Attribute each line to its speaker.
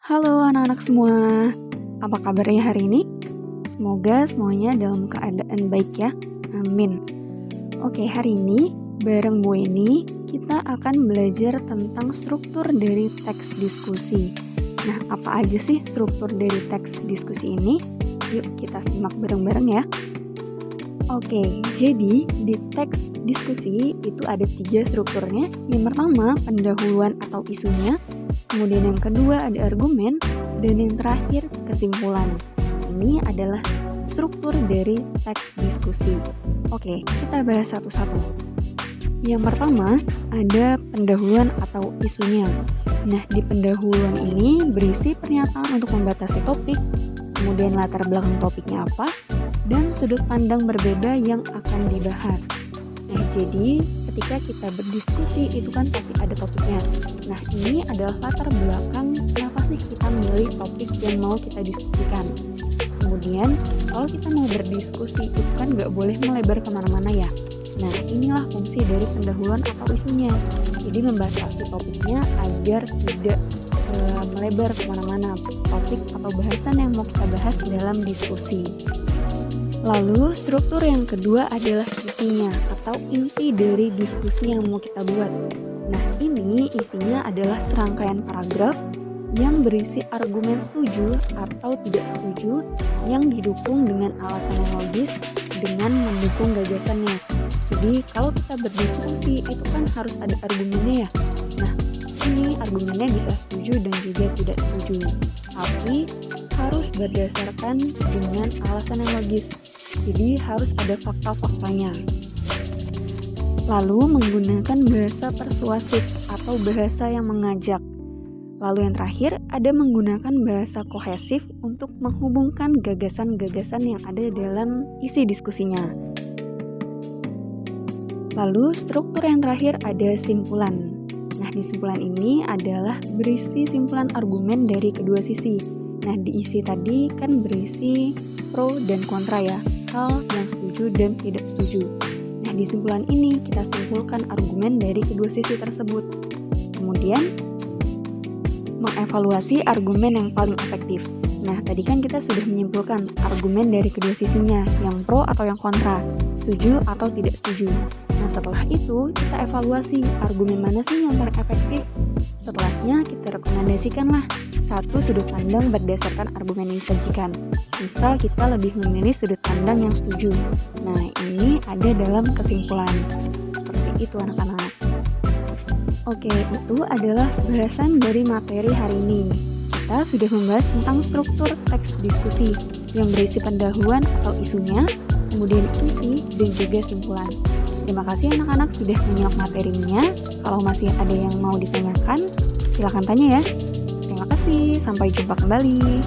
Speaker 1: Halo anak-anak semua, apa kabarnya hari ini? Semoga semuanya dalam keadaan baik ya, amin. Oke, hari ini bareng Bu ini kita akan belajar tentang struktur dari teks diskusi. Nah, apa aja sih struktur dari teks diskusi ini? Yuk kita simak bareng-bareng ya. Oke, jadi di teks diskusi itu ada 3 strukturnya. Yang pertama, pendahuluan atau isunya. Kemudian yang kedua ada argumen, dan yang terakhir kesimpulan. Ini adalah struktur dari teks diskusi. Oke, kita bahas satu-satu. Yang pertama ada pendahuluan atau isunya. Nah, di pendahuluan ini berisi pernyataan untuk membatasi topik, kemudian latar belakang topiknya apa, dan sudut pandang berbeda yang akan dibahas. Nah, jadi ketika kita berdiskusi itu kan pasti ada topiknya. Nah, ini adalah latar belakang kenapa sih kita memilih topik yang mau kita diskusikan. Kemudian, kalau kita mau berdiskusi itu kan nggak boleh melebar kemana-mana ya. Nah, inilah fungsi dari pendahuluan atau isunya. Jadi membatasi topiknya agar tidak melebar kemana-mana topik atau bahasan yang mau kita bahas dalam diskusi. Lalu struktur yang kedua adalah isinya atau inti dari diskusi yang mau kita buat. Nah, ini isinya adalah serangkaian paragraf yang berisi argumen setuju atau tidak setuju yang didukung dengan alasan yang logis dengan mendukung gagasannya. Jadi kalau kita berdiskusi itu kan harus ada argumennya ya. Nah, ini argumennya bisa setuju dan juga tidak setuju. Tapi harus berdasarkan dengan alasan yang logis. Jadi harus ada fakta-faktanya. Lalu menggunakan bahasa persuasif atau bahasa yang mengajak. Lalu yang terakhir ada menggunakan bahasa kohesif untuk menghubungkan gagasan-gagasan yang ada dalam isi diskusinya. Lalu struktur yang terakhir ada simpulan. Nah, di simpulan ini adalah berisi simpulan argumen dari kedua sisi. Nah, di isi tadi kan berisi pro dan kontra ya, hal yang setuju dan tidak setuju. Nah, di simpulan ini kita simpulkan argumen dari kedua sisi tersebut. Kemudian, mengevaluasi argumen yang paling efektif. Nah, tadi kan kita sudah menyimpulkan argumen dari kedua sisinya, yang pro atau yang kontra, setuju atau tidak setuju. Nah, setelah itu kita evaluasi argumen mana sih yang paling efektif. Setelahnya kita rekomendasikanlah satu sudut pandang berdasarkan argumen yang disajikan. Misal kita lebih memilih sudut pandang yang setuju. Nah, ini ada dalam kesimpulan. Seperti itu anak-anak. Oke, itu adalah bahasan dari materi hari ini. Kita sudah membahas tentang struktur teks diskusi yang berisi pendahuluan atau isunya, kemudian isi dan juga simpulan. Terima kasih anak-anak sudah menyimak materinya. Kalau masih ada yang mau ditanyakan, silakan tanya ya. Terima kasih, sampai jumpa kembali.